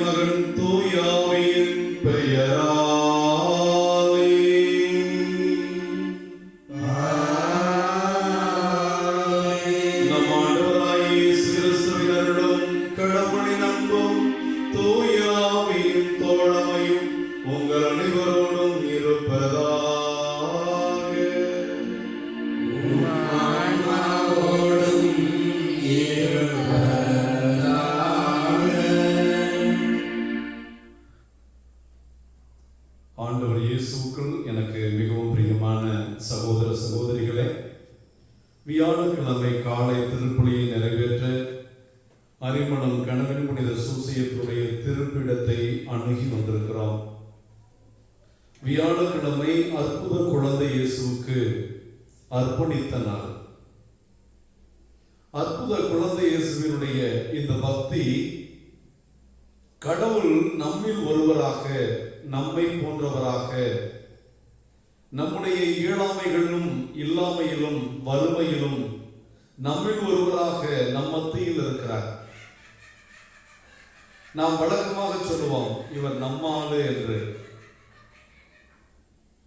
மகன் தூய ஆவியின் பெயராலே. நம் ஆண்டவராகிய இயேசு கிறிஸ்துவின் அருளும் கடவுளின் அன்பும் தூய ஆவியின் தோழமையும் உங்கள் அனைவரோடும் இருப்பதாக. ஆண்டவர் இயேசுவுக்குள் எனக்கு மிகவும் பிரியமான சகோதர சகோதரிகளே, வியாழக்கிழமை காலை திருப்பலியை நிறைவேற்ற அரிமளம் கணவன் புனித சூசையத்துடைய திருப்பிடத்தை அணுகி வந்திருக்கிறோம். வியாழக்கிழமை அற்புத குழந்தை இயேசுவுக்கு அர்ப்பணித்த நாள். அற்புத குழந்தை இயேசுவினுடைய இந்த பக்தி கடவுள் நம்மில் ஒருவராக, நம்மை போன்றவராக, நம்முடைய இயலாமைகளிலும் இல்லாமையிலும் வறுமையிலும் நம்மில் ஒருவராக நம் மத்தியில் இருக்கிறார். நாம் வழக்கமாக சொல்லுவோம், இவர் நம்மாளு என்று.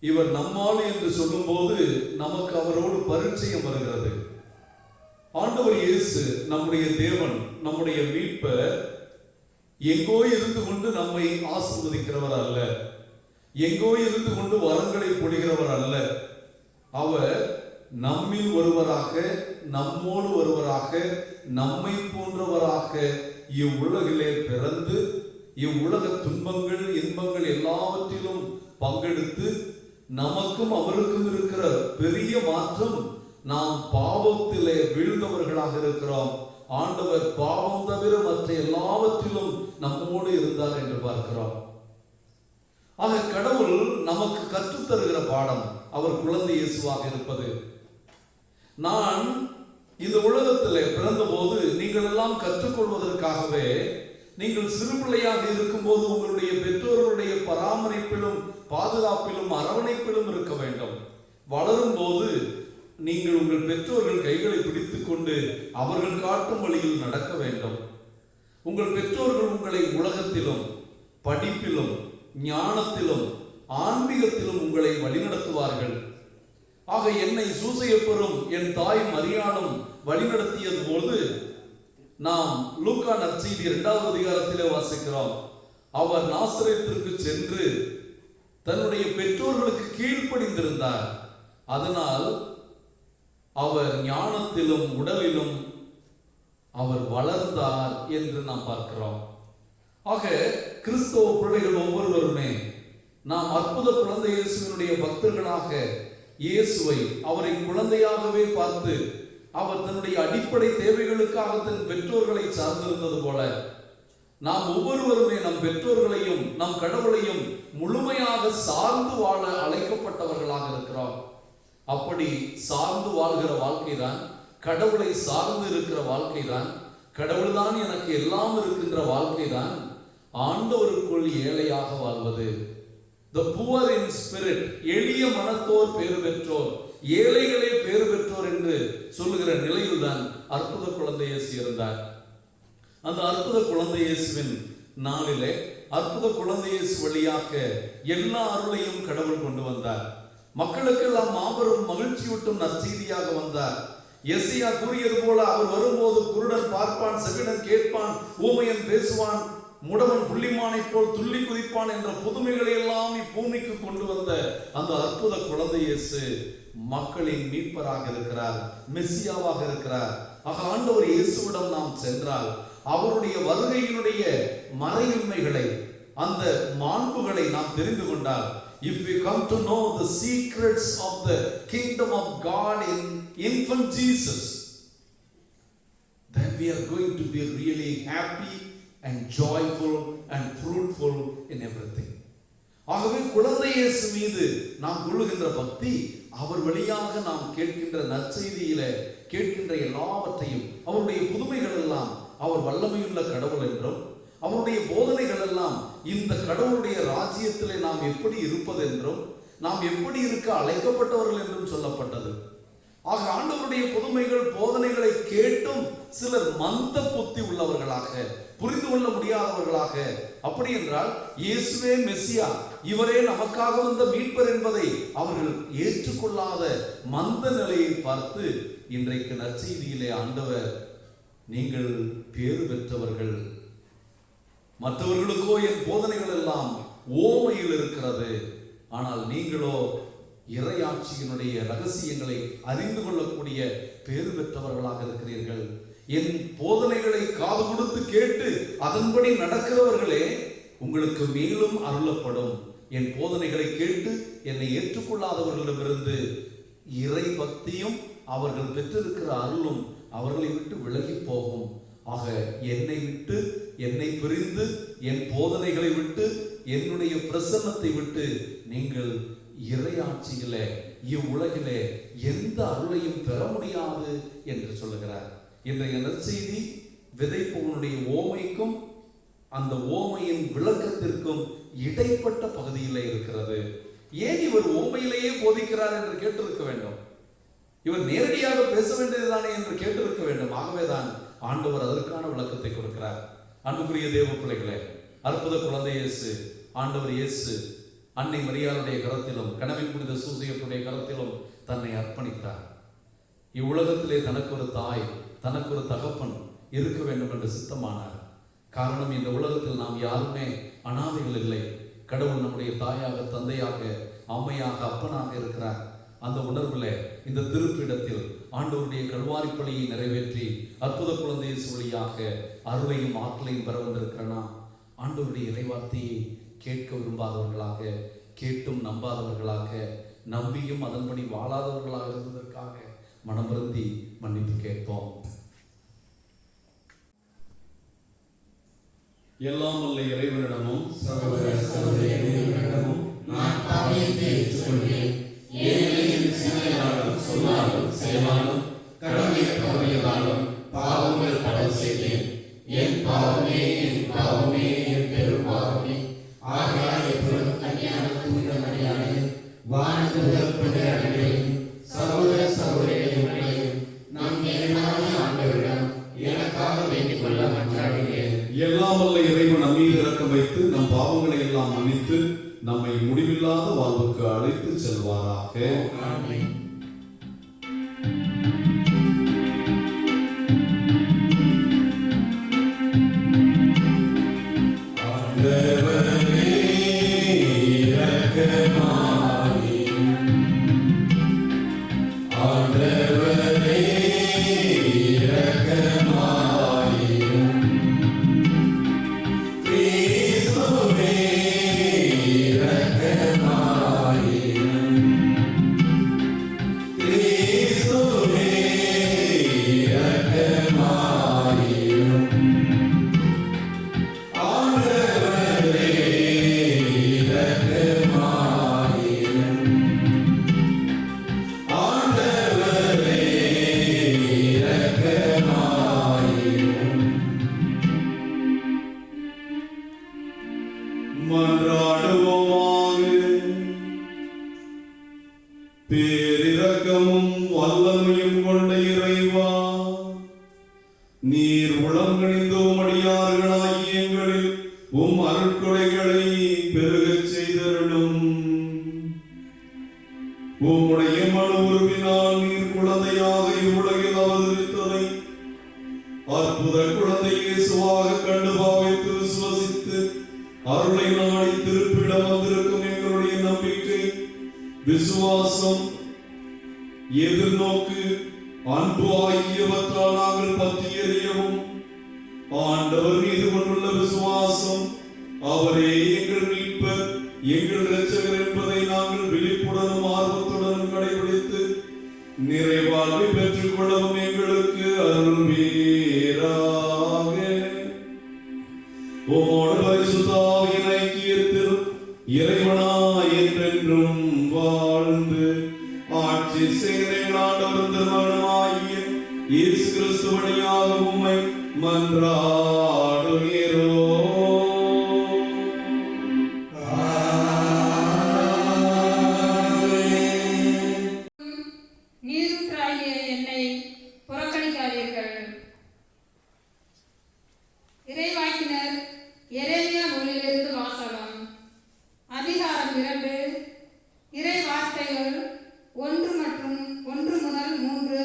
இவர் நம்மாளு என்று சொல்லும் போது நமக்கு அவரோடு பரிச்சயம் வருகிறது. ஆண்டவர் இயேசு நம்முடைய தேவன், நம்முடைய மீட்பர், எங்கோ இருந்து கொண்டு நம்மை ஆசீர்வதிக்கிறவர் அல்ல, எங்கோ இருந்து கொண்டு வரங்களை பொழிகிறவர் அல்ல. அவர் நம்மில் ஒருவராக, நம்மோடு ஒருவராக, நம்மை போன்றவராக இவ்வுலகிலே பிறந்து இவ்வுலக துன்பங்கள் இன்பங்கள் எல்லாவற்றிலும் பங்கெடுத்து நமக்கும் அவருக்கும் இருக்கிற பெரிய மாற்றம், நாம் பாவத்திலே வீழ்ந்தவர்களாக இருக்கிறோம். ஆண்டவர் பாவம் தவிர மற்ற எல்லாவற்றிலும் நம்மோடு இருந்தார் என்று பார்க்கிறோம். ஆக கடவுள் நமக்கு கற்றுத்தருகிற பாடம் அவர் குழந்தை இயேசுவாக இருப்பது. நான் இந்த உலகத்திலே பிறந்தபோது நீங்கள் எல்லாம் கற்றுக்கொள்வதற்காகவே, நீங்கள் சிறு பிள்ளையாக இருக்கும் போது உங்களுடைய பெற்றோர்களுடைய பராமரிப்பிலும் பாதுகாப்பிலும் அரவணைப்பிலும் இருக்க வேண்டும். வளரும் போது நீங்கள் உங்கள் பெற்றோர்கள் கைகளை பிடித்துக் கொண்டு அவர்கள் காட்டும் வழியில் நடக்க வேண்டும். உங்கள் பெற்றோர்கள் உங்களை உலகத்திலும் படிப்பிலும் ஞானத்திலும் ஆன்மீகத்திலும் உங்களை வழிநடத்துவார்கள். ஆக என்னை சூசையப்பரும் என் தாய் மரியாளும் வழிநடத்தியது போது நாம் லூக்கா நற்செய்தி 2வது அதிகாரத்திலே வாசிக்கிறோம். அவர் நாசரேத்திற்கு சென்று தன்னுடைய பெற்றோர்களுக்கு கீழ்ப்படிந்திருந்தார். அதனால் அவர் ஞானத்திலும் உடலிலும் அவர் வளர்ந்தார் என்று நாம் பார்க்கிறோம். ஆக கிறிஸ்தவ பிள்ளைகள் ஒவ்வொருவருமே நாம் அற்புத குழந்தை இயேசுவினுடைய பக்தர்களாக இயேசுவை, அவரை குழந்தையாகவே பார்த்து, அவர் தன்னுடைய அடிப்படை தேவைகளுக்காக தன் பெற்றோர்களை சார்ந்திருந்தது போல நாம் ஒவ்வொருவருமே நம் பெற்றோர்களையும் நம் கடவுளையும் முழுமையாக சார்ந்து வாழ அழைக்கப்பட்டவர்களாக இருக்கிறோம். அப்படி சார்ந்து வாழ்கிற வாழ்க்கை தான், கடவுளை சார்ந்து இருக்கிற வாழ்க்கை தான், கடவுள் தான் எனக்கு எல்லாம் இருக்கின்ற வாழ்க்கை தான் ஆண்டவருக்குள் ஏழையாக வாழ்வது. The poor in spirit, எளிய மனத்தோர் பேறு பெற்றோர், ஏழைகளே பேறு பெற்றோர் என்று சொல்லுகிற நிலையில் தான் அற்புத குழந்தை இயேசு இருந்தார். அந்த அற்புத குழந்தை இயேசுவின் நாளிலே அற்புத குழந்தை இயேசு வழியாக எல்லா அருளையும் கடவுள் கொண்டு வந்தார். மக்களுக்கெல்லாம் மாபெரும் மகிழ்ச்சியூட்டும் நற்செய்தியாக வந்தார். எசையா கூறியது போல அவர் வரும்போது குருடன் பார்ப்பான், செவிடன் கேட்பான், ஊமையன் பேசுவான், முடவன் புள்ளிமானை போல் துள்ளி குதிப்பான் என்ற புதுமைகளை எல்லாம் இப்பூமிக்கு கொண்டு வந்த அந்த அற்புத குழந்தை இயேசு மக்களின் மீட்பராக இருக்கிறார், மெசியாவாக இருக்கிறார். ஆக ஆண்டவர் இயேசுவிடம் நாம் சென்றால் அவருடைய வருகையினுடைய மறையின்மைகளை, அந்த மாண்புகளை நாம் தெரிந்து கொண்டால், if we come to know the secrets of the kingdom of God in infant Jesus, then we are going to be really happy and joyful and fruitful in everything. ஆகவே குழந்தை இயேசு மீது நாம் கொள்ளுகின்ற பக்தி, அவர் வழியாக நாம் கேட்கின்ற நற்செய்தியில கேட்கின்ற எல்லாவற்றையும், அவருடைய புதுமைகள் எல்லாம் அவர் வல்லமையுள்ள கடவுள் என்றும், அவருடைய போதனைகள் எல்லாம் இந்த கடவுளுடைய ராஜ்யத்திலே நாம் எப்படி இருப்பது என்றும், நாம் எப்படி இருக்க அழைக்கப்பட்டவர்கள் என்றும் சொல்லப்பட்டது. ஆக ஆண்டவருடைய புதுமைகள் போதனைகளை கேட்டும் சிலர் மந்த புத்தி உள்ளவர்களாக, புரிந்து கொள்ள முடியாதவர்களாக, அப்படி என்றால் இயேசுவே மெசியா, இவரே நமக்காக வந்த மீட்பர் என்பதை அவர்கள் ஏற்றுக்கொள்ளாத மந்த நிலையை பார்த்து இன்றைக்கு நற்செய்தியிலே ஆண்டவர், நீங்கள் பேறு பெற்றவர்கள், மற்றவர்களுக்கோ என் போதனைகள் எல்லாம் ஓமையில் இருக்கிறது, ஆனால் நீங்களோ இறையாட்சியினுடைய ரகசியங்களை அறிந்து கொள்ளக்கூடிய பேறு பெற்றவர்களாக இருக்கிறீர்கள். என் போதனைகளை காது கொடுத்து கேட்டு அதன்படி நடக்கிறவர்களே உங்களுக்கு மேலும் அருளப்படும். என் போதனைகளை கேட்டு என்னை ஏற்றுக்கொள்ளாதவர்களிடமிருந்து இறை பக்தியும் அவர்கள் பெற்றிருக்கிற அருளும் அவர்களை விட்டு விலகி போகும். ஆக என்னை விட்டு, என்னை பிரிந்து, என் போதனைகளை விட்டு, என்னுடைய பிரசன்னத்தை விட்டு நீங்கள் இறையாட்சியிலே, இவ்வுலகிலே எந்த அருளையும் பெற முடியாது என்று சொல்லுகிறார். இன்றைய நற்செய்தி விதைப்பவனுடைய ஓமைக்கும் அந்த ஓமையின் விளக்கத்திற்கும் இடைப்பட்ட பகுதியிலே இருக்கிறது. ஏன் இவர் ஓமையிலேயே போதிக்கிறார் என்று கேட்டிருக்க வேண்டும். இவர் நேரடியாக பேச வேண்டியதுதானே என்று கேட்டிருக்க வேண்டும். ஆகவேதான் ஆண்டவர் அதற்கான விளக்கத்தை கொடுக்கிறார். அன்புக்குரிய தேவ பிள்ளைகளே, அற்புத குழந்தை இயேசு, ஆண்டவர் இயேசு அன்னை மரியாளுடைய கரத்திலும் கனவின் புனித சூசையத்துடைய கரத்திலும் தன்னை அர்ப்பணித்தார். இவ்வுலகத்திலே தனக்கு ஒரு தாய், தனக்கு ஒரு தகப்பன் இருக்க வேண்டும் என்று சித்தமானார். காரணம், இந்த உலகத்தில் நாம் யாருமே அனாதைகள் இல்லை. கடவுள் நம்முடைய தாயாக, தந்தையாக, அம்மையாக, அப்பனாக இருக்கிறார். அந்த உணர்வுல இந்த திருப்பிடத்தில் ஆண்டவருடைய கல்வாரி பலியை நிறைவேற்றி அற்புத குழந்தை வழியாக அருளையும் ஆற்றலையும் பெற வந்திருக்கிறனா, ஆண்டவருடைய இறைவார்த்தையை கேட்க விரும்பாதவர்களாக, கேட்டும் நம்பாதவர்களாக, நம்பியும் அதன்படி வாழாதவர்களாக இருந்ததற்காக மனம் வருந்தி மன்னிப்பு கேட்போம். எல்லாம் வல்ல இறைவனிடமும் சகோதர சகோதரிகளிடமும் நான் பாவியத்தை ஏற்றுக்கொள்கிறேன். ஏனெனில் சிந்தனையாலும் சொல்லாலும் செயலாலும் கடமையை தவறியதாலும் பாவங்கள் பல செய்தேன். என் பாவமே, என் பாவமே, என் பெரும் பாவமே. ஆகையால் எப்பொழுதும் கன்னியான தூய மரியாதை வானதூதர் புனிதர்களையும் சகோதர சகோதரிகளையும் நம் மேலான ஆண்டவரிடம் எனக்காக வேண்டிக் கொள்ள மன்றாடுகிறேன். எல்லாம் வல்ல இறைவன் நம் மீது இரக்கம் வைத்து நம் பாவங்களை எல்லாம் மன்னித்து நம்மை முடிவில்லாத வாழ்வுக்கு அழைத்து செல்வாராக. ஆமென். பேரிரக்கமும் வல்லமையும் கொண்ட இறைவா, நீர் உளங்கணிந்தோம் அடியார்களாகிய எங்களில் உம் அருட்கொடைகளை பெருகச் செய்தருளும். உம்முடைய மனு உருவினால் நீர் குழந்தையாக இவ்வுலகில் அவதரித்ததை அற்புத குழந்தை இயேசுவாக கண்டு பாவித்து விசுவசித்து அருளை நாடி திருப்பிடம் வந்திருக்கும் எங்களுடைய நம்பிக்கை, விசுவாசம், எதிர்நோக்கு, அன்பு ஆகியவற்றால் நாங்கள் பற்றி எறியவும், ஆண்டவர் மீது கொண்டுள்ள விசுவாசம், அவரே எங்கள் மீட்பர், எங்கள் இரட்சகர் என்பதை நாங்கள் விழிப்புடனும் ஆர்வத்துடனும் கடைபிடித்து நிறைவாழ்வை பெற்றுக் கொள்ளவும் எங்களுக்கு அருள்வீராக. உம்மோடு பரிசுத்த ஆவியின் ஐக்கியத்தில் இறைவனாய் என்றென்றும் வாழ்ந்து ஆட்சி செய்கிற ஆண்டவர் திருமகனாகிய இயேசு கிறிஸ்து வழியாக உம்மை மன்றாடுகிறோம். நீரூற்றாகிய என்னை புறக்கணிக்க அவமதிக்காதீர்கள். இறைவாக்கினர் எரேமியா நூலிலிருந்து வாசகம். அதிகாரம் 2. இறை வார்த்தைகள் 1 முதல் 3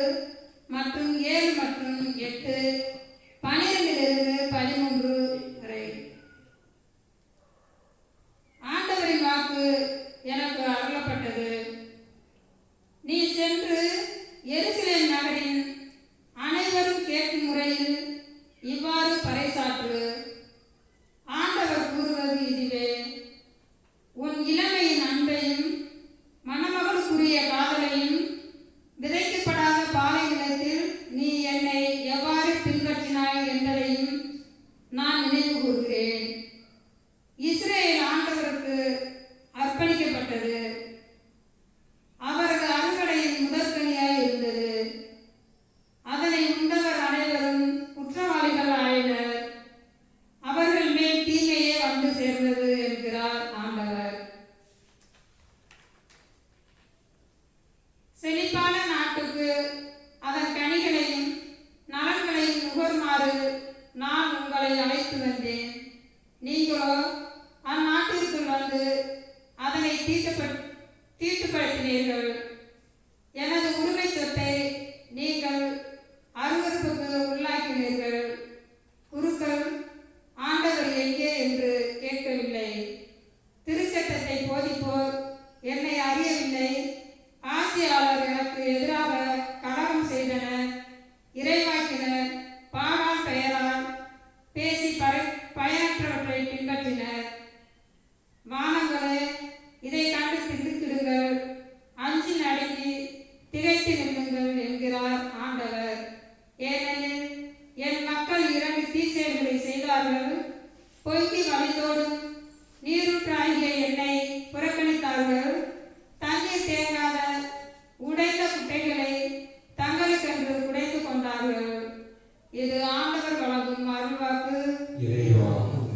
மற்றும் 7 மற்றும் 8, 12 13 வரை. ஆண்டவரின் வாக்கு எனக்கு அருளப்பட்டது. நீ சென்று எருசலேம் நகரின் அனைவரும் கேட்கும் முறையில் இவ்வாறு பறைசாற்று. ஆண்டவர் கூறுவது இதுவே: உன் இளமையின் அன்பையும் மணமகளுக்குரிய காதலையும் விதைக்கப்படாத பாலை நிலத்தில் நீ என்னை எவ்வாறு பின்பற்றினாய் என்பதையும் நான் நினைவு கூறுகிறேன். இஸ்ரேல் ஆண்டவருக்கு அர்ப்பணிக்கப்பட்டது. அவரது அறுவடையின் முதற்கனியாய் இருந்தது. அதனை உண்டவர் அனைவரும் குற்றவாளிகள் ஆயினர். அவர்கள் மேல் தீமையே வந்து சேர்ந்தது என்கிறார் ஆண்டவர். செழிப்பான நாட்டுக்கு அதன் கனிகளையும் நலன்களையும் நுகருமாறு நான் உங்களை அழைத்து வந்தேன். நீங்களோ அந்நாட்டிற்குள் வந்து அதனை தீட்டுப்படுத்தினீர்கள். எனது உரிமை சொத்தை நீங்கள் அருவருப்புக்கு உள்ளாக்கினீர்கள். குருக்கள் ஆண்டவர் எங்கே என்று கேட்கவில்லை. திருச்சட்டத்தை போதிப்போர் என்னை அறியவில்லை. ஆட்சியாளர் எனக்கு எதிராக கலகம் செய்தனர். இறைவாக்கினர் பாகால் பெயரால் பேசி பயனற்றவற்றை பின்பற்றினர். வானங்களே, இதை கண்டு திடுக்கிடுங்கள், அஞ்சி நடுங்கி திகைத்து நில்லுங்கள் என்கிறார் ஆண்டவர். ஏனெனில் என் மக்கள் 2 தீச்செயல்களை செய்தார்கள். பொய்க்கு வழிந்தோடும் நீரூற்றாகிய என்னை புறக்கணித்தார்கள். தண்ணீர் தேங்காத உடைந்த குட்டைகளை தங்களுக்கென்று குடைத்து கொண்டார்கள். இது ஆண்டவர் வழங்கும் அருள்வாக்கு. இறைவா நன்றி.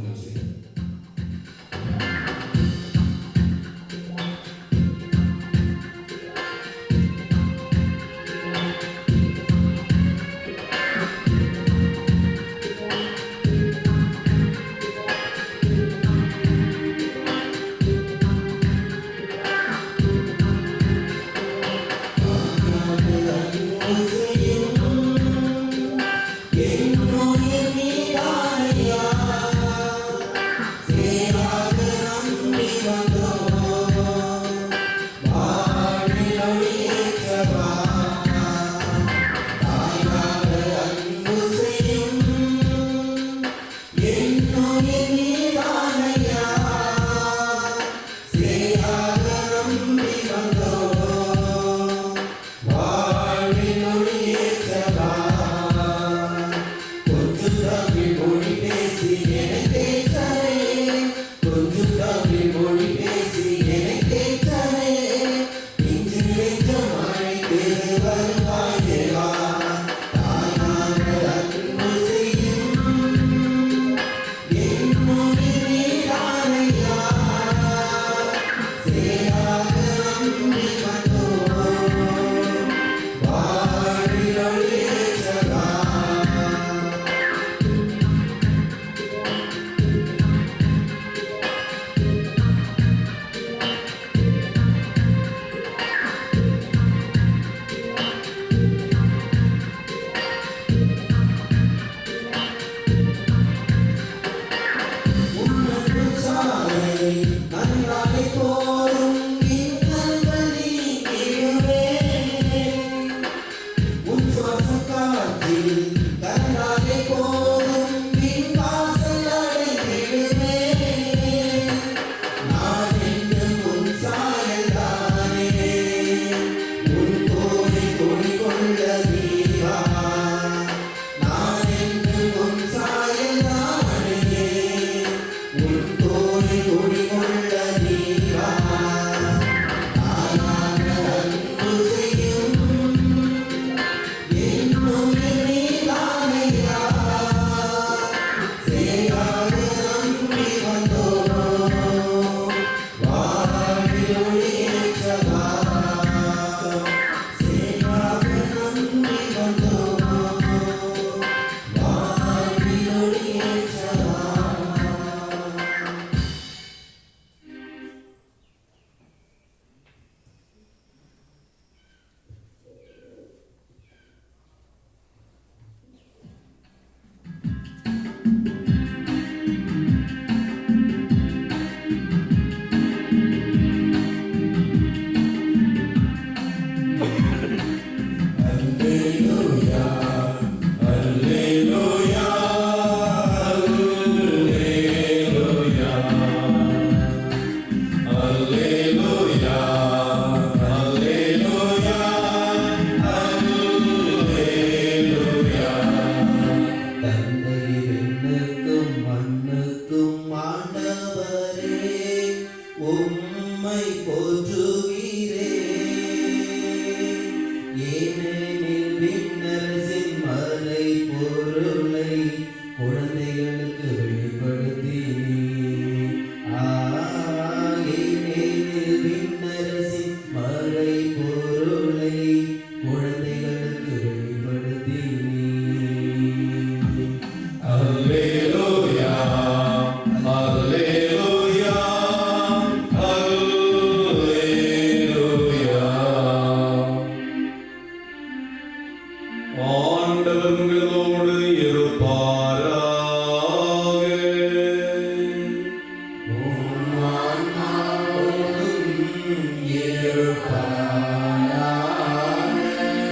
நீ ஆண்டவர் உங்களோடு இருப்பாராக.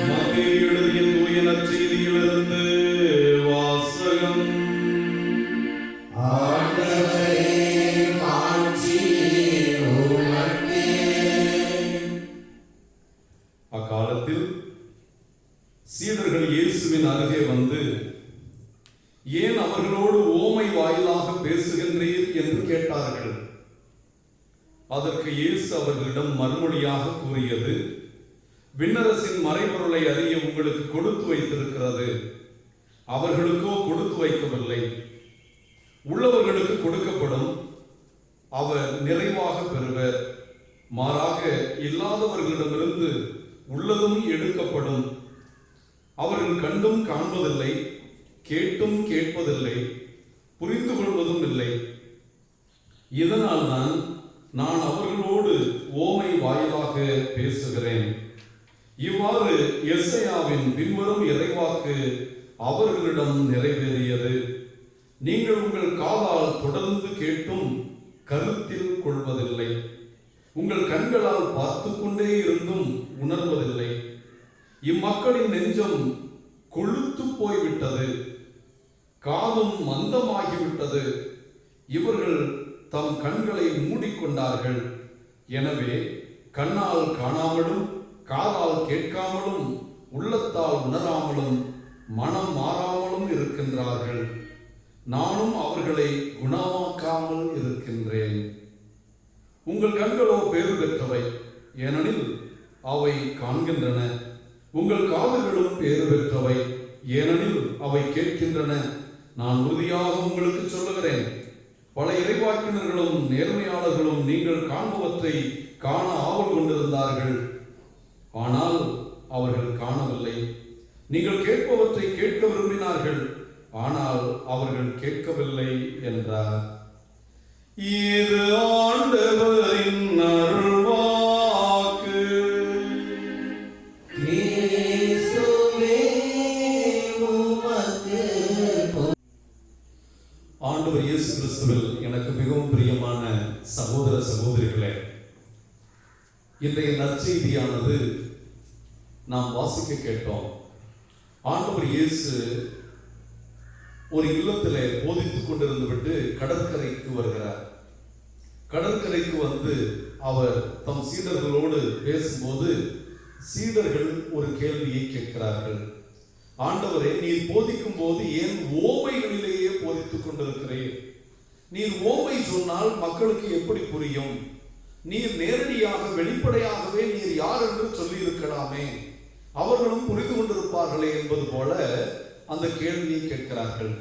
மத்தேயு எழுதிய தூய நற்செய்தியிலிருந்து வாசகம். அக்காலத்தில் சீடர்கள் இயேசுவின் அருகே வந்து, ஏன் அவர்களோடு ஓமை வாயிலாக பேசுகின்றீர் என்று கேட்டார்கள். அதற்கு இயேசு அவர்களிடம் மறுமொழியாக கூறியது, விண்ணரசின் மறைபொருளை அறிய உங்களுக்கு கொடுத்து வைத்திருக்கிறது, அவர்களுக்கோ கொடுத்து வைக்கவில்லை. உள்ளவர்களுக்கு கொடுக்கப்படும், அவர் நிறைவாக பெறுவர். மாறாக இல்லாதவர்களிடமிருந்து உள்ளதும் எடுக்கப்படும். அவர்கள் கண்டும் காண்பதில்லை, கேட்டும் கேட்பதில்லை, புரிந்து கொள்வதும் இல்லை. இதனால்தான் நான் அவர்களோடு ஓமை வாயிலாக பேசுகிறேன். இவ்வாறு எசையாவின் பின்வரும் இறைவாக்கு அவர்களிடம் நிறைவேறியது. நீங்கள் உங்கள் காதால் தொடர்ந்து கேட்டும் கருத்தில் கொள்வதில்லை, உங்கள் கண்களால் பார்த்து கொண்டே இருந்தும் உணர்வதில்லை. இம்மக்களின் நெஞ்சம் கொழுத்து போய்விட்டது, காதும் மந்தமாகிவிட்டது. இவர்கள் தம் கண்களை மூடிக்கொண்டார்கள். எனவே கண்ணால் காணாமலும், காதால் கேட்காமலும், உள்ளத்தால் உணராமலும், மனம் மாறாமலும் இருக்கின்றார்கள். நானும் அவர்களை குணமாக்காமல் இருக்கின்றேன். உங்கள் கண்களோ பேறு பெற்றவை, ஏனெனில் அவை காண்கின்றன. உங்கள் காதுகளும் பேறு பெற்றவை, ஏனெனில் அவை கேட்கின்றன. நான் உறுதியாக உங்களுக்கு சொல்லுகிறேன், பல இறைவாக்கினர்களும் நேர்மையாளர்களும் நீங்கள் காண்பவற்றை காண ஆவல் கொண்டிருந்தார்கள், ஆனால் அவர்கள் காணவில்லை. நீங்கள் கேட்பவற்றை கேட்க விரும்பினார்கள், ஆனால் அவர்கள் கேட்கவில்லை என்றார். இது ஆண்டவரின் அருள்வாக்கு. ஆண்டவர் இயேசு கிறிஸ்துவில் எனக்கு மிகவும் பிரியமான சகோதர சகோதரிகளே, இன்றைய நற்செய்தியானது நாம் வாசிக்க கேட்டோம். ஆண்டவர் இயேசு ஒரு இல்லத்திலே போதித்துக் கொண்டிருந்து விட்டு கடற்கரைக்கு வருகிறார். கடற்கரைக்கு வந்து அவர் தம் சீடர்களோடு பேசும்போது சீடர்கள் ஒரு கேள்வியை கேட்கிறார்கள். ஆண்டவரே, நீர் போதிக்கும் போது ஏன் ஓமைகளிலேயே போதித்துக் கொண்டிருக்கிறீர்? நீர் ஓமை சொன்னால் மக்களுக்கு எப்படி புரியும்? நீர் நேரடியாக வெளிப்படையாகவே நீர் யார் என்று சொல்லி இருக்கலாமே, அவர்களும் புரிந்து கொண்டிருப்பார்களே என்பது போல அந்த கேள்வியை கேட்கிறார்கள்.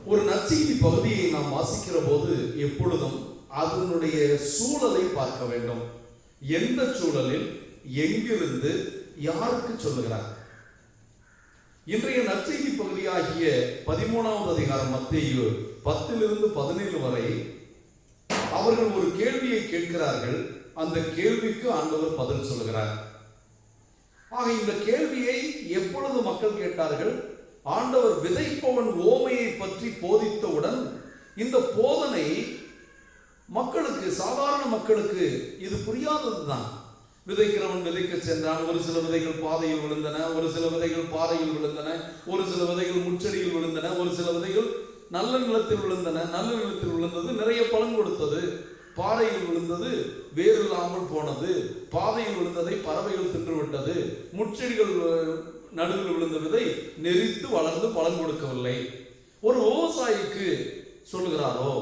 ஒரு நற்செய்தி பகுதியை நாம் வாசிக்கிற போது எப்பொழுதும் அதனுடைய சூழலை பார்க்க வேண்டும். எந்த சூழலில், எங்கிருந்து, யாருக்கு சொல்லுகிறார்? இன்றைய நற்செய்தி பகுதியாகிய 13வது அதிகாரம் மத்தேயு 10-17 வரை அவர்கள் ஒரு கேள்வியை கேட்கிறார்கள். அந்த கேள்விக்கு ஆண்டவர் பதில் சொல்லுகிறார். ஆக இந்த கேள்வியை எப்பொழுது மக்கள் கேட்டார்கள்? ஆண்டவர் விதைப்பவன் ஓமையை பற்றி போதித்தவுடன் இந்த போதனை மக்களுக்கு, சாதாரண மக்களுக்கு இது புரியாததுதான். விதைக்கிறவன் விதைக்க சென்றான். ஒரு சில விதைகள் பாதையில் விழுந்தன, ஒரு சில விதைகள் பாறையில் விழுந்தன, ஒரு சில விதைகள் முச்செடியில் விழுந்தன, ஒரு சில விதைகள் நல்ல நிலத்தில் விழுந்தன. நல்ல நிலத்தில் விழுந்தது நிறைய பலன் கொடுத்தது. பாறையில் விழுந்தது வேறு இல்லாமல் போனது. பாதையில் விழுந்ததை பறவைகள் தின்றுவிட்டது. முச்செடிகள் நடுவில் விழுந்த விதை நெறித்து வளர்ந்து பலன் கொடுக்கவில்லை. ஒரு விவசாயிக்கு சொல்லுகிறாரோ,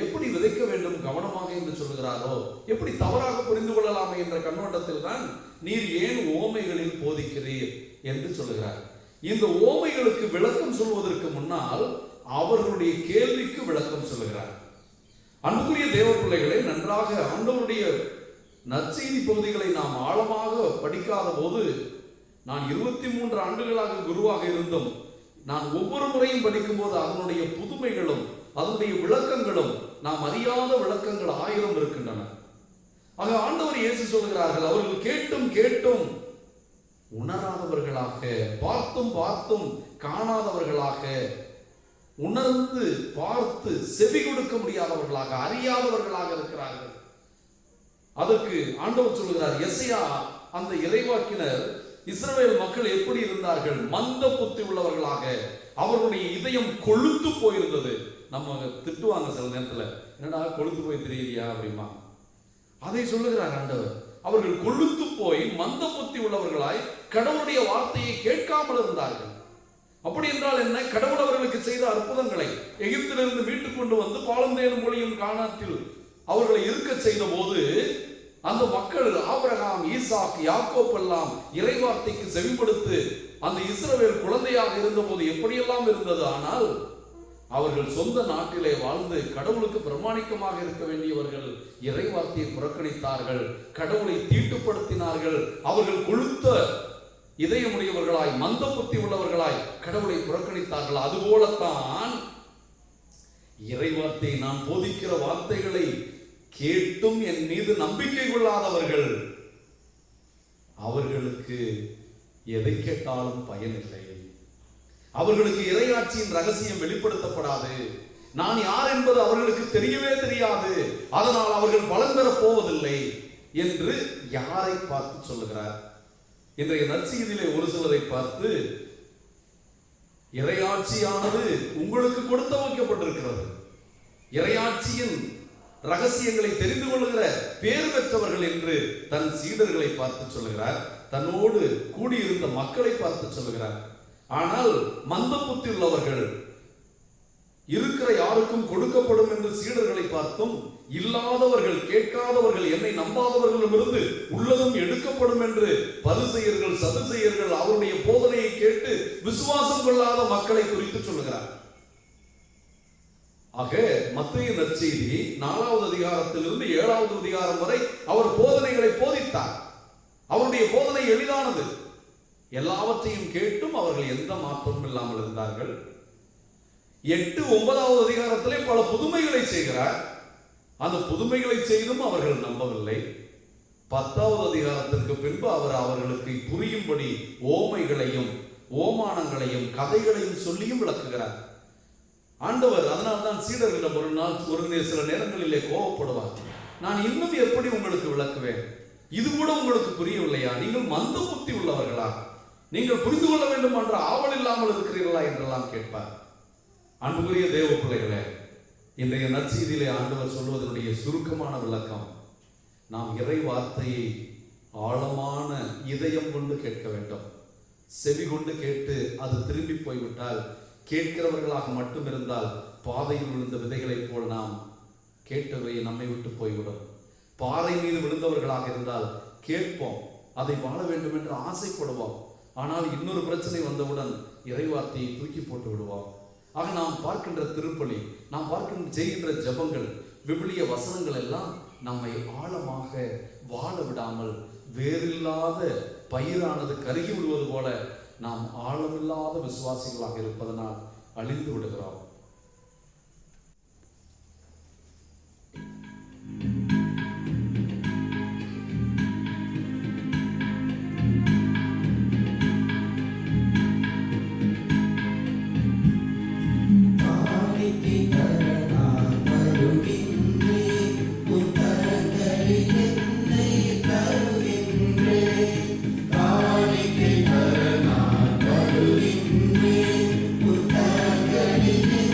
எப்படி விதைக்க வேண்டும் கவனமாக என்று சொல்லுகிறாரோ, எப்படி தவறாக புரிந்து கொள்ளலாமே என்ற கண்ணோட்டத்தில் தான் நீர் ஏன் ஓமைகளில் போதிக்கிறீர் என்று சொல்லுகிறார். இந்த ஓமைகளுக்கு விளக்கம் சொல்வதற்கு முன்னால் அவர்களுடைய கேள்விக்கு விளக்கம் சொல்லுகிறார். அன்புக்குரிய தேவ பிள்ளைகளை, நன்றாக ஆண்டவருடைய நற்செய்தி பகுதிகளை நாம் ஆழமாக படிக்காத போது, நான் 23 ஆண்டுகளாக குருவாக இருந்தும் நான் ஒவ்வொரு முறையும் படிக்கும் போது அதனுடைய புதுமைகளும் அதனுடைய விளக்கங்களும் நாம் அறியாத விளக்கங்கள் 1000 இருக்கின்றன. ஆக ஆண்டவர் இயேசு சொல்கிறார்கள், அவர்கள் கேட்டும் கேட்டும் உணராதவர்களாக, பார்த்தும் பார்த்தும் காணாதவர்களாக, உணர்ந்து பார்த்து செவி கொடுக்க முடியாதவர்களாக, அறியாதவர்களாக இருக்கிறார்கள். அதற்கு ஆண்டவர் சொல்லுகிறார், எசையா அந்த இறைவாக்கினர் இஸ்ரவேல் மக்கள் எப்படி இருந்தார்கள்? மந்த புத்தி உள்ளவர்களாக, அவர்களுடைய இதயம் கொழுத்து போயிருந்தது. நம்ம திட்டுவாங்க சில நேரத்துல, என்னடா கொழுத்து போய் தெரியலையா அப்படிமா. அதை சொல்லுகிறார் ஆண்டவர். அவர்கள் கொழுத்து போய் மந்த புத்தி உள்ளவர்களாய் கடவுளுடைய வார்த்தையை கேட்காமல் இருந்தார்கள். அப்படி என்றால் என்ன? கடவுள் அவர்களுக்கு செய்த அற்புதங்களை, எகிப்திலிருந்து மீட்டுக் கொண்டு வந்து பாலந்தேனும் மொழியும் கானாத்தில் அவர்களை இருக்க செய்த போது அந்த மக்கள் ஆபிரகாம், ஈசாக், யாக்கோப் எல்லாம் இறைவார்த்தைக்கு செவிப்படுத்து அந்த இஸ்ரவேல் குழந்தையாக இருந்த போது எப்படியெல்லாம் இருந்தது. ஆனால் அவர்கள் சொந்த நாட்டிலே வாழ்ந்து கடவுளுக்கு பிரமாணிக்கமாக இருக்க வேண்டியவர்கள் இறைவார்த்தையை புறக்கணித்தார்கள், கடவுளை தீட்டுப்படுத்தினார்கள். அவர்கள் கொழுத்த இதயமுடையவர்களாய், மந்த புத்தி உள்ளவர்களாய் கடவுளை புறக்கணித்தார்கள். அதுபோலத்தான் இறைவார்த்தை, நான் போதிக்கிற வார்த்தைகளை கேட்டும் என் மீது நம்பிக்கை கொள்ளாதவர்கள், அவர்களுக்கு எதை கேட்டாலும் பயனில்லை. அவர்களுக்கு இறையாட்சியின் ரகசியம் வெளிப்படுத்தப்படாது. நான் யார் என்பது அவர்களுக்கு தெரியவே தெரியாது. அதனால் அவர்கள் பலன் பெறப் போவதில்லை என்று யாரை பார்த்து சொல்லுகிறார்? இன்றைய நற்செய்தியிலே ஒரு சிலரை பார்த்து, இறையாட்சியானது உங்களுக்கு கொடுத்து வைக்கப்பட்டிருக்கிறது, இறையாட்சியின் ரகசியங்களை தெரிந்து கொள்ளுகிற பேர் பெற்றவர்கள் என்று தன் சீடர்களை பார்த்து சொல்லுகிறார். தன்னோடு கூடியிருந்த மக்களை பார்த்து சொல்லுகிறார். ஆனால் மந்த புத்தி உள்ளவர்கள், இருக்கிற யாருக்கும் கொடுக்கப்படும் என்று சீடர்களை பார்த்தும், இல்லாதவர்கள், கேட்காதவர்கள், என்னை நம்பாதவர்களிடமிருந்து உள்ளதும் எடுக்கப்படும் என்று பரிசேயர்கள், சதுசேயர்கள் அவருடைய போதனையை கேட்டு விசுவாசம் கொள்ளாத மக்களை குறித்து சொல்லுகிறார். ஆக மத்தேயு நற்செய்தி 4வது அதிகாரத்திலிருந்து 7வது அதிகாரம் வரை அவர் போதனைகளை போதித்தார். அவருடைய போதனை எளிதானது. எல்லாவற்றையும் கேட்டும் அவர்கள் எந்த மாற்றமும் இல்லாமல் இருந்தார்கள். 8, 9வது அதிகாரத்திலே பல புதுமைகளை செய்கிறார். அந்த புதுமைகளை செய்தும் அவர்கள் நம்பவில்லை. 10வது அதிகாரத்திற்கு பின்பு அவர் அவர்களுக்கு புரியும்படி ஓமைகளையும் ஓமானங்களையும் கதைகளையும் சொல்லியும் விளக்குகிறார். ஆண்டவர் அதனால்தான் சீடர்களிடம் ஒரு சில நேரங்களிலே கோபப்படுவார். நான் இன்னும் எப்படி உங்களுக்கு விளக்குவேன்? இது கூட உங்களுக்கு புரியவில்லையா? நீங்கள் மந்த புத்தி உள்ளவர்களா? நீங்கள் புரிந்து கொள்ள வேண்டும் என்ற ஆவல் இல்லாமல் இருக்கிறீர்களா என்றெல்லாம் கேட்பார். அன்புக்குரிய தேவ பிள்ளைகளே, இன்றைய நற்செய்தியிலே ஆண்டவர் சொல்வதனுடைய சுருக்கமான விளக்கம், நாம் இறை வார்த்தையை ஆழமான இதயம் கொண்டு கேட்க வேண்டும். செவி கொண்டு கேட்டு அது திரும்பி போய்விட்டால், கேட்கிறவர்களாக மட்டும் இருந்தால் பாதையில் விழுந்த விதைகளைப் போல் நாம் கேட்டவை நம்மை விட்டு போய்விடும். பாறை மீது விழுந்தவர்களாக இருந்தால் கேட்போம், அதை வாழ வேண்டும் என்று ஆசைப்படுவோம். ஆனால் இன்னொரு பிரச்சனை வந்தவுடன் இறைவார்த்தையை தூக்கி போட்டு விடுவோம். ஆக நாம் பார்க்கின்ற திருப்பலி, நாம் செய்கின்ற ஜெபங்கள், விவிலிய வசனங்கள் எல்லாம் நம்மை ஆழமாக வாழ விடாமல் வேறில்லாத பயிரானது கருகி விடுவது போல நாம் ஆழமில்லாத விசுவாசிகளாக இருப்பதனால் அழிந்து விடுகிறோம். காணிக்கை தர நான் வருகின்றேன், உன் கரங்களிலே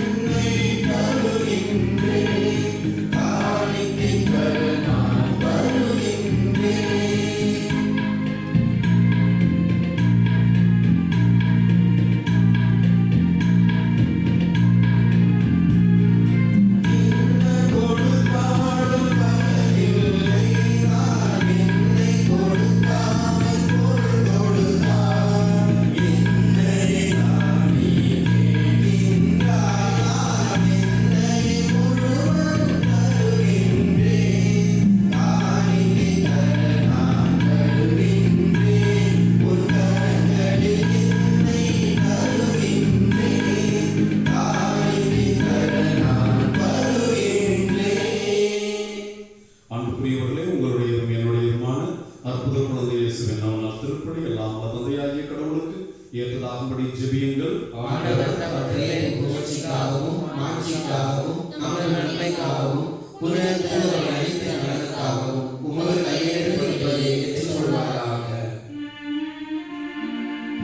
ஜெபியுங்கள். ஆண்டவர் தமது புகழ்ச்சிக்காகவும் மாட்சிக்காகவும் நமது நன்மைக்காகவும் புனிதர்கள் அனைத்து நலனுக்காகவும் உமது கையெழுத்து என்பதை ஏற்றுக்கொள்வாராக.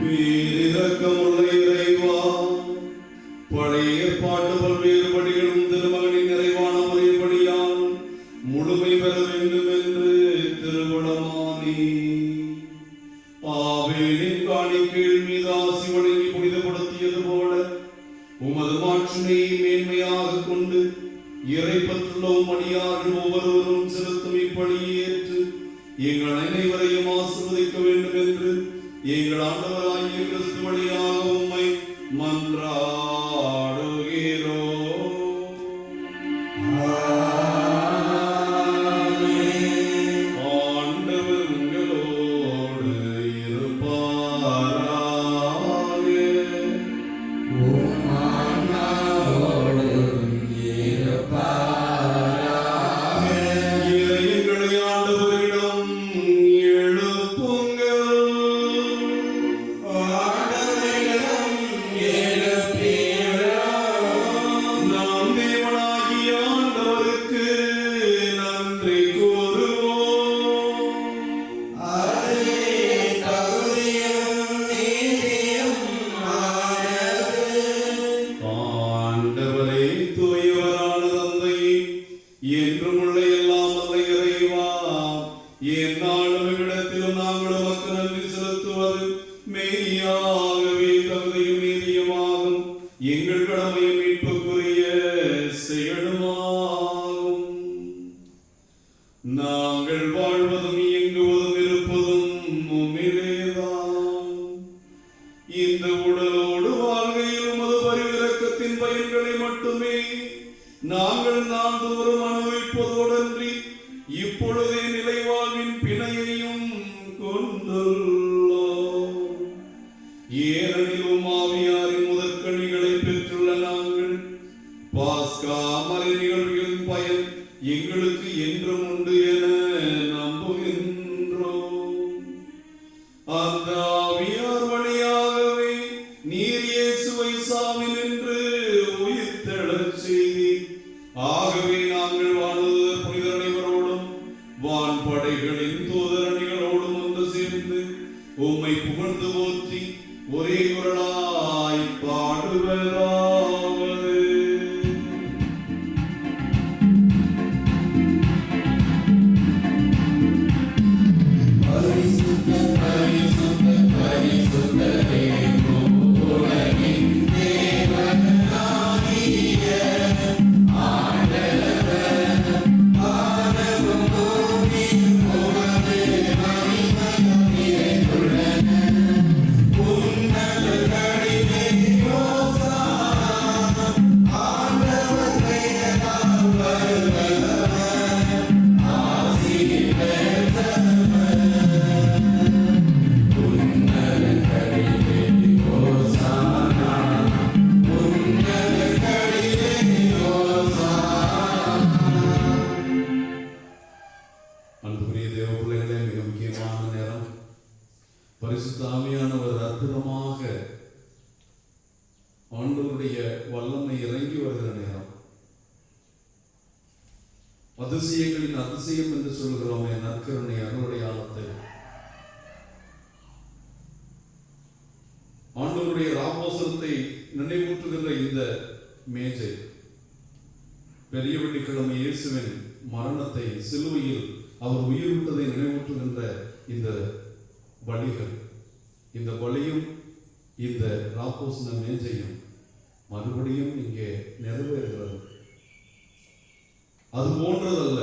பேரிரக்கமுள்ள இறைவா, பழைய ஏற்பாட்டு பல்வேறு படிகளும் திருமகனின் நிறைவான முறைப்படியால் முழுமை பெற வேண்டும் என்று திருவுளமானி ஆபேலின் காணிக்கைகள் மீது ஆசி வழங்கி புனிதப்படுத்தியது போல உமது மாட்சிமையை மேன்மையாக கொண்டு இறைப்பற்றுள்ள அடியார்கள் ஒவ்வொருவரும் செலுத்தும் இப்படியை ஏற்று எங்கள் அனைவரையும் ஆசீர்வதிக்க வேண்டும் என்று எங்கள் ஆண்டவராகிய கிறிஸ்து வழியாக உம்மை மன்றாடுகிறோம். ஆண்டவர் உங்களோடு இருப்பாராக. உம் ஆன்மாவோடும் இருப்பாராக. இறையங்களை ஆண்டவரிடம் எழுப்புங்கள். நாம் தேவனாகிய ஆண்டவருக்கு நன்றி கூறுவோம். ஆண்டவரே, தூயவரான தந்தையே, என்றும் உள்ள எல்லாம் வல்ல இறைவா, எந்நாளும் இவ்விடத்திலும் நாங்கள் உமக்கு நன்றி செலுத்துவது மெய்யாகவே தகுதியும் நீதியுமாகும். எங்கள் கடமையும் மீட்புக்குரிய செயலுமாகும். நாங்கள் வாழ்வதும் இயங்குவதும் இருப்பதும் உம்மிலேதான். இந்த உடலோடு வாழ்கையில் உமது பரிவிரக்கத்தின் பயன்களை மட்டுமே நாங்கள் நாள்தோறும் அனுபவிப்பதோடன்றி இப்பொழுதே நிலை வாழ்வின் பிணையையும் கொண்டுள்ளோம். ஏனெனில் உம் ஆவியாரின் முதற்கனிகளை பெற்றுள்ள நாங்கள் பாஸ்கா மறை நிகழ்வுகளின் பயன் எங்களுக்கு என்றும் உண்டு என நம்புகின்றோம். அந்த ஆவியார் வழியாகவே நீர் இயேசுவை சாவினின்று உயிர்த்தெழச் செய்தீர். ஆகவே நாங்கள் வானதூதர் புனிதர் அனைவரோடும் வான்படைகளின் தூதரணிகளோடும் ஒன்று சேர்ந்து உம்மை புகழ்ந்து போற்றி ஒரே குரலாய் பாடுவதாவது. அன்புக்குரிய தேவ பிள்ளைகளே, மிக முக்கியமான நேரம். பரிசுத்த ஆவியானவர் அற்புதமாக ஆண்டவருடைய வல்லமை இறங்கி வருகிற நேரம். அதிசயங்களின் அதிசயம் என்று சொல்கிறோமே, நற்கருணை அருளுடையாளத்தை ஆண்டவருடைய ராபோசனத்தை நினைவூட்டுகின்ற இந்த மேஜை, பெரிய வெள்ளிக்கிழமை இயேசுவின் மரணத்தை, சிலுவையில் அவர் உயிர் விட்டதை நினைவூட்டுகின்ற இந்த பலிகள், இந்த பலியும் இந்த ராபோசன மேஜையும் மறுபடியும் இங்கே நிறைவேறுகிறது. அது போன்றதல்ல,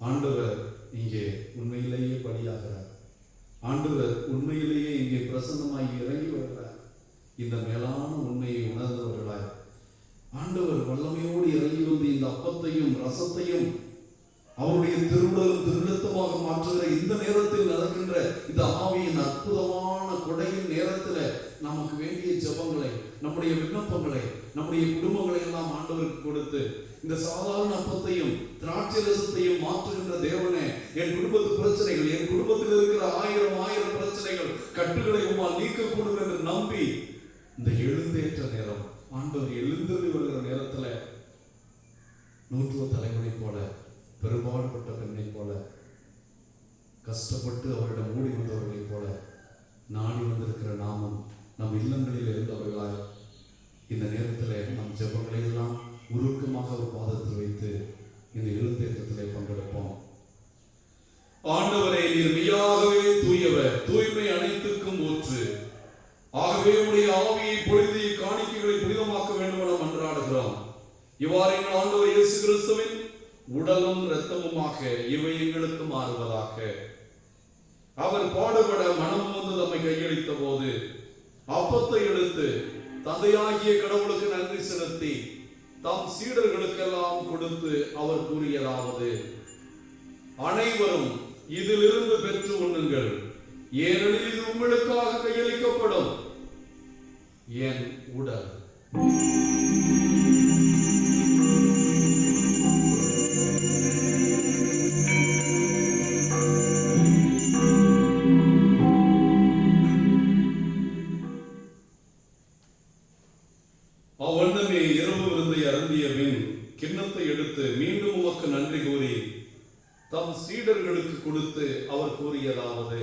ஆண்டவர் இங்கே உண்மையிலேயே பலியாகிறார். ஆண்டவர் உண்மையிலேயே இங்கே பிரசன்னமாகி இறங்கி வருகிறார். இந்த மேலான உண்மையை உணர்ந்தவர்களாய் ஆண்டவர் வல்லமையோடு இறங்கி வந்து இந்த அப்பத்தையும் ரசத்தையும் அவருடைய திருவுடலும் திருநத்தமாக மாற்றுகிற இந்த நேரத்தில் நடக்கின்ற இந்த ஆவியின் அற்புதமான கொடையின் நேரத்தில் நமக்கு வேண்டிய ஜெபங்களை, நம்முடைய விண்ணப்பங்களை, நம்முடைய குடும்பங்களை எல்லாம் ஆண்டவருக்கு கொடுத்து இந்த சாதாரண அப்பத்தையும் திராட்சை ரசத்தையும் மாற்றுகின்ற தேவனே, என் குடும்பத்து பிரச்சனைகள், என் குடும்பத்தில் இருக்கிற ஆயிரம் பிரச்சனைகள், கட்டுகளை உம்மால் நீக்கக்கூடும் என்று நம்பி ஆண்டவர் எழுந்தருளி வருகிற நேரத்துல நூற்றுவ தலைமுறை போல, பெரும்பாடுபட்ட பெண்ணை போல, கஷ்டப்பட்டு அவரிடம் மூடி வந்தவர்களைப் போல நாடி வந்திருக்கிற நாமும் நம் இல்லங்களில் இருந்தவர்களாய் இந்த நேரத்தில் நம் ஜெபங்களை எல்லாம் உருக்கமாக ஒரு பாதத்தில் வைத்து இந்த எழுந்தேற்றத்திலே பங்கெடுப்போம். ஆண்டவரே, நீர் மெய்யாகவே தூயவர், தூய்மை அனைத்துக்கும் ஊற்று. ஆகவே உடைய ஆவியை பொழுது காணிக்கைகளை புனிதமாக்க வேண்டும் என மன்றாடுகிறோம். இவ்வாறு எங்கள் ஆண்டவர் இயேசு கிறிஸ்துவின் உடலும் இரத்தமுமாக இவை எங்களுக்கு மாறுவதாக. அவர் பாடுபட மனம் வந்து நம்மை கையளித்த போது அப்பத்தை எடுத்து தந்தையாகிய கடவுளுக்கு நன்றி செலுத்தி தம் சீடர்களுக்கெல்லாம் கொடுத்து அவர் கூறியதாவது: அனைவரும் இதிலிருந்து பெற்று உண்ணுங்கள், ஏனெனில் இது உங்களுக்காக கையளிக்கப்படும் என் உடல். அவ்வண்ணமே இரவு விருந்தை அருந்திய பின் கிண்ணத்தை எடுத்து மீண்டும் உமக்கு நன்றி கூறி தம் சீடர்களுக்கு கொடுத்து அவர் கூறியதாவது: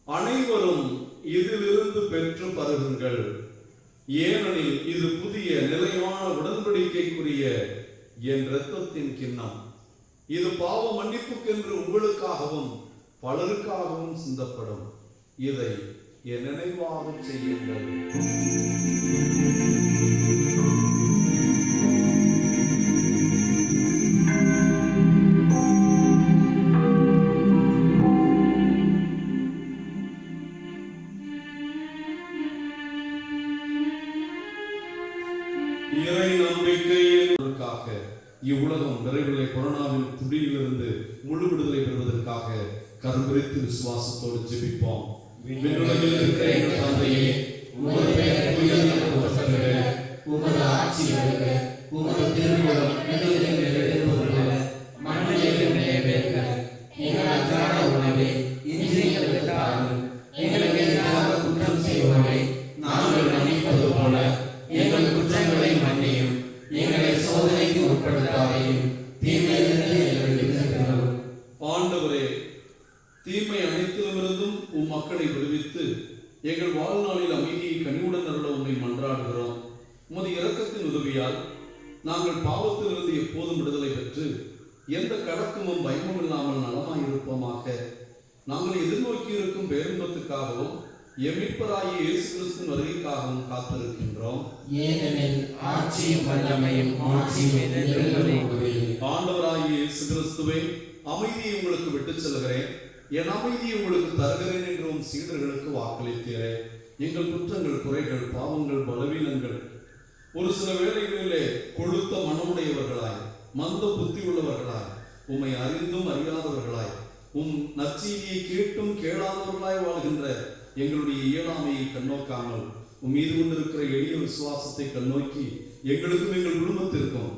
அனைவரும் இதிலிருந்து பெற்று பருகுங்கள், ஏனெனில் இது புதிய நிலையான உடன்படிக்கைக்குரிய என் இரத்தத்தின் கிண்ணம். இது பாவ மன்னிப்புக்கென்று உங்களுக்காகவும் பலருக்காகவும் சிந்தப்படும். இதை என் நினைவாக செய்யுங்கள். இறை நம்பிக்கைக்காக இவ்வுலகம் விரைவிலே கொரோனாவின் துடியிலிருந்து முழு விடுதலை பெறுவதற்காக கரும்புரித்து விசுவாசத்தோடு ஜெபிப்போம். விண்ணுலகில் இருக்கிற எங்கள் தந்தையே, உமது பெயர் தூயதென போற்றப்படுக, உமது ஆட்சி வருக, உமது திருவுளம் விண்ணுலகில் நிறைவேறுவது போல மண்ணுலகிலும் நிறைவேறுக. எங்கள் அன்றாட உணவை இன்று எங்களுக்கு தாரும். எங்களுக்கு எதிராக குற்றம் செய்வோரை நாங்கள் மன்னிப்பது போல எங்கள் குற்றங்களை மன்னியும். எங்களை சோதனைக்கு உட்படுத்தாதையும், தீமையிலிருந்து எங்களை விடுவித்தருளும். ஆண்டவரே, தீமை அனைத்திலுமிருந்தும் உம் மக்களை விடுவித்து எங்கள் வாழ்நாளில் அமைதியை கனிவுடன் அருள உம்மை மன்றாடுகிறோம். உமது இரக்கத்தின் உதவியால் நாங்கள் பாவத்திலிருந்து எப்போதும் விடுதலை பெற்று எந்த கடக்கமும் பயமும் இல்லாமல் நலமாயிருப்போமாக. நாங்கள் எதிர்நோக்கி இருக்கும் பேரின்பத்துக்காகவும் எம்மிப்பராகிய இயேசு கிறிஸ்துவின் வருகைக்காகவும் காத்திருக்கின்றோம். ஏனெனில் ஆட்சியும் வல்லமையும் மாட்சியும் என்றென்றும் உமதே. ஆண்டவராகிய இயேசு கிறிஸ்துவே, அமைதியை உங்களுக்கு விட்டுச் செல்கிறேன், என் அமைதியை உங்களுக்கு தருகிறேன் என்று உம் சீடர்களுக்கு வாக்களித்தீரே. எங்கள் குற்றங்கள், குறைகள், பாவங்கள், பலவீனங்கள் ஒரு சில வேளைகளிலே கொழுத்த மனமுடையவர்களாய், மந்த புத்தி உள்ளவர்களாய், உம்மை அறிந்தும் அறியாதவர்களாய், உம் நற்செய்தியை கேட்டும் கேளாதவர்களாய் வாழ்கின்ற எங்களுடைய இயலாமையை கண்ணோக்காமல் உம் மீது கொண்டிருக்கிற எளிய விசுவாசத்தை கண்ணோக்கி எங்களுக்கும் எங்கள் குடும்பத்திற்கும்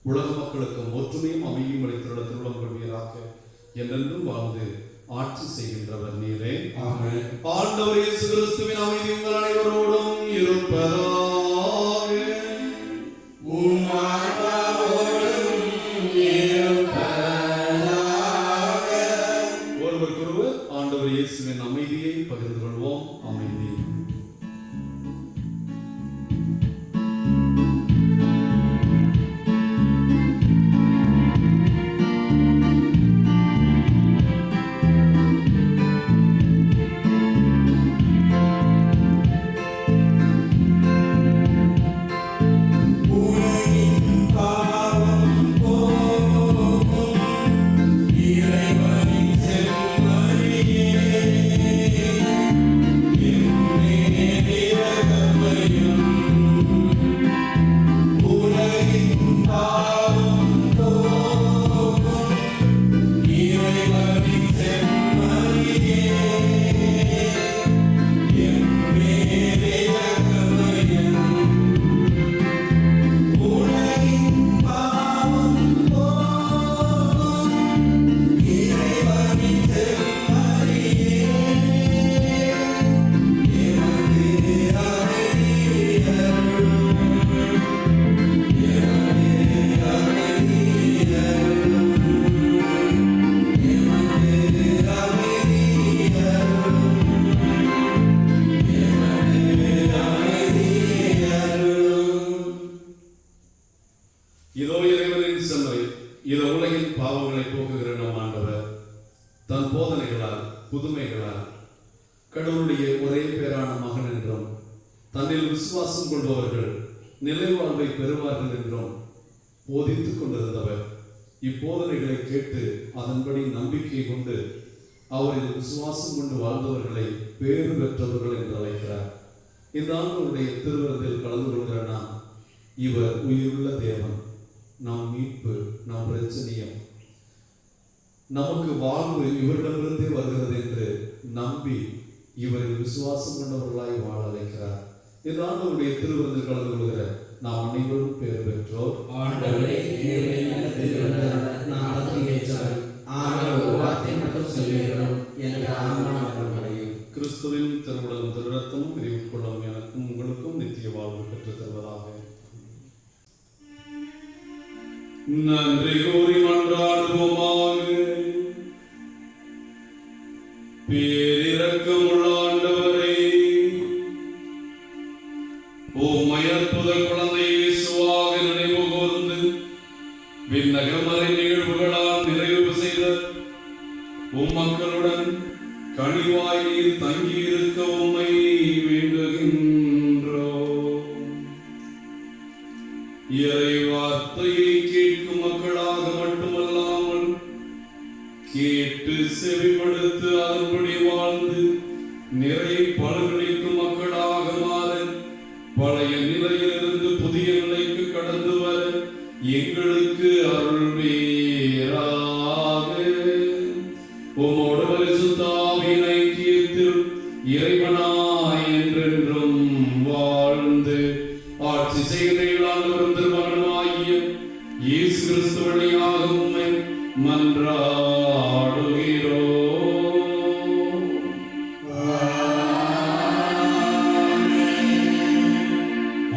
உலக மக்களுக்கும் ஒற்றுமையும் அமைதியும் அளித்திருட திருவுளம் கொள்வீராக. என்றென்றும் வாழ்ந்து ஆட்சி செய்கின்றவர் நீரே. ஆமென். ஆண்டவர் இயேசு கிறிஸ்துவின் அமைதி உங்கள் அனைவரோடும் இருப்பதாக. உம் ஆன்மாவோடும் இருப்பதாக. ஒருவருக்கொருவர் ஆண்டவர் இயேசுவின் அமைதியை பகிர்ந்து கொள்வோம். அமைதி. தன்னில் விசுவாசம் கொள்பவர்கள் நிலை வாழ்வை பெறுவார்கள் என்றும் போதித்துக் கொண்டிருந்தவர் இப்போதனைகளை கேட்டு அதன்படி நம்பிக்கை கொண்டு அவரில் விசுவாசம் கொண்டு வாழ்ந்தவர்களை பேறு பெற்றவர்கள் என்று அழைக்கிறார். இந்த ஆண்டவருடைய திருவிருந்தில் கலந்து கொள்கிற நாம், இவர் உயிருள்ள தேவன், நம் மீட்பு, நம் இரட்சணியம், நமக்கு வாழ்வு இவரிடமிருந்தே வருகிறது என்று நம்பி இவரில் விசுவாசம் கொண்டவர்களாய் வாழ அழைக்கிறார். இந்த ஆண்டவருடைய திருவிருந்தில் கலந்து கொள்கிற நாம் அனைவரும் பேர் பெற்றோர். ஆண்டவரே, நான் ஏற்றவர், ஆனால் ஒரு வார்த்தை மட்டும் சொல்லுகிறோம், எனக்கு ஆன்மா நலமடையும். கிறிஸ்துவின் திருவுடலும் திருரத்தமும் விரிவுக்கொள்ளும் எனக்கும் உங்களுக்கும் நித்திய வாழ்வு பெற்றுத் தருவதாக. நன்றி கூறி மன்றாடுவோமாக. பேரிரக்கமுள்ள ஆண்டவரே, உம்மை அற்புத குழந்தை இயேசுவாக நினைவு கூர்ந்து விண்ணகமறை நிகழ்வுகளால் நிறைவு செய்த உம்மக்களுடன் கனிவாய் நீர் தங்கியிருக்க உம்மை வேண்டுகின்றோம். இறை வார்த்தையை கேட்கும் மக்களாக மட்டுமல்லாமல் கேட்டு செவிமடுத்து அதன்படி வாழ்ந்து நிறை பலனளிக்கும் மக்களாக மாற, பழைய நிலையிலிருந்து புதிய நிலைக்கு கடந்து வர எங்களுக்கு அருள்வீராக. உம்மோடு பரிசுத்த ஆவியின் ஐக்கியத்தில் இறைவனாய் என்றென்றும் வாழ்ந்து ஆட்சி செய்கிற ஆண்டவரும் திருமகனுமாகிய இயேசு கிறிஸ்து வழியாக உம்மை மன்றாடுகிறோம்.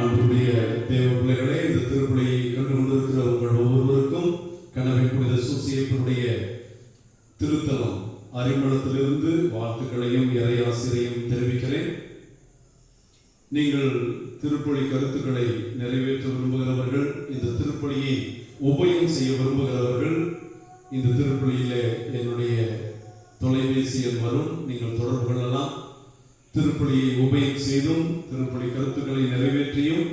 அன்புடைய தேவ பிள்ளைகளே, இந்த திருப்பலியை கண்டு கொண்டிருக்கிற உங்கள் ஒவ்வொருவருக்கும் கனவை புனித சூசியப்பனுடைய திருத்தலம் அறிமுகத்திலிருந்து வாழ்த்துக்களையும் இறையாசிரியையும் தெரிவிக்கிறேன். நீங்கள் திருப்பலி கருத்துக்களை நிறைவேற்ற விரும்புகிறவர்கள், இந்த திருப்பலியை உபயம் செய்ய விரும்புகிறவர்கள், இந்த திருப்பலியிலே என்னுடைய தொலைபேசி எண் வரும், நீங்கள் தொடர்பு கொள்ளலாம். திருப்பலியை உபயம் செய்தும் திருப்பலி கருத்துக்களை நிறைவேற்றியும்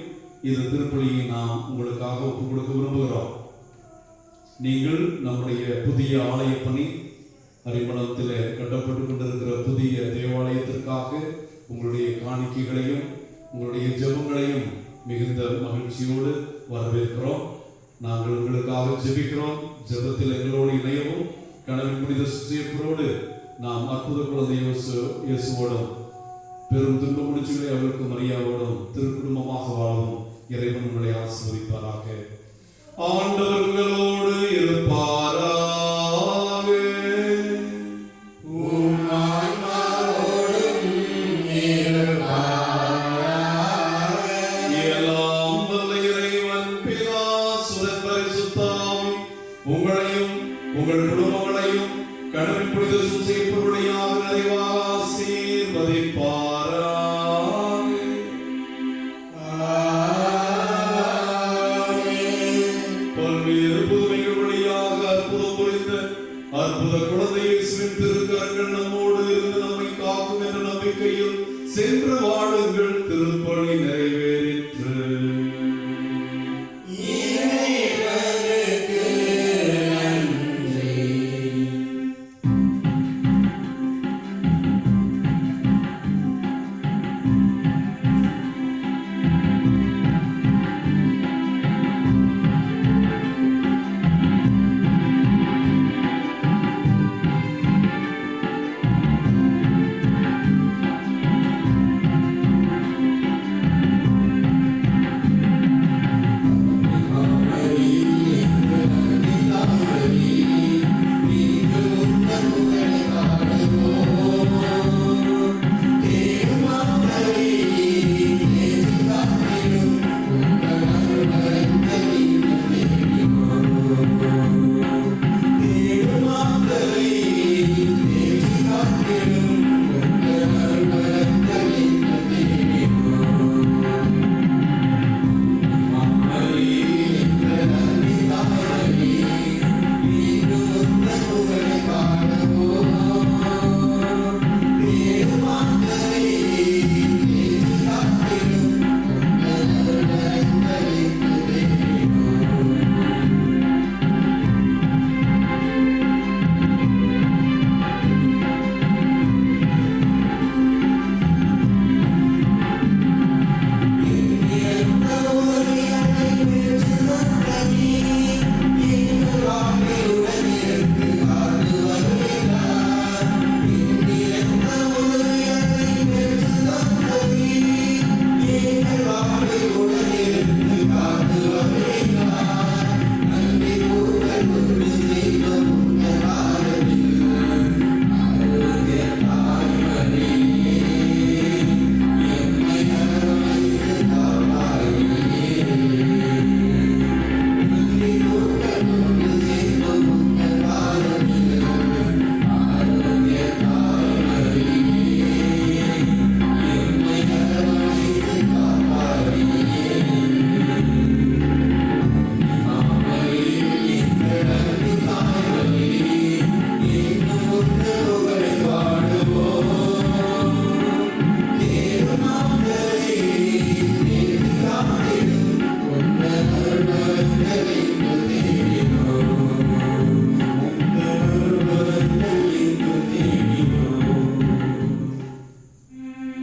இந்த திருப்பலியை நாம் உங்களுக்காக ஒப்புக் கொடுக்க விரும்புகிறோம். நீங்கள் நம்முடைய புதிய ஆலய பணி அறிமணத்தில் கட்டப்பட்டு கொண்டிருக்கிற புதிய தேவாலயத்திற்காக உங்களுடைய காணிக்கைகளையும் உங்களுடைய ஜெபங்களையும் மிகுந்த மகிழ்ச்சியோடு வரவேற்கிறோம். நாங்கள் உங்களுக்காக ஜெபிக்கிறோம். ஜெபத்தில் எங்களோடு இணையவும் கனவின் புனித சூசியப்பரோடு நாம் அற்புத குழந்தை இயேசுவோடும் பெரும் துன்ப முடிச்சுகளை அவருக்கு மரியாவோடும் திருக்குடும்பமாக வாழவும் இறைவன் உங்களை ஆசீர்வதிப்பாராக. ஆண்டவர்களோடு இருப்பாராக. எல்லாம் வல்ல இறைவன் பிதா, சுதன், பரிசுத்த ஆவி உங்களையும் உங்கள் குடும்பங்களையும் கடவுள் புனித சூசியப்பருடைய நிறைவாக ஆசீர்வதிப்பாராக. பல்வேறு புதுமைகள் வழியாக அற்புதம் புரிந்த அற்புத குழந்தை இயேசுவின் திருக்கரங்கள் நம்மோடு இருந்து நம்மை காக்கும் என்ற நம்பிக்கையில் சென்று வாழுங்கள். திருப்பலி நிறைவேறிற்று. அப்படி ஒழுங்கு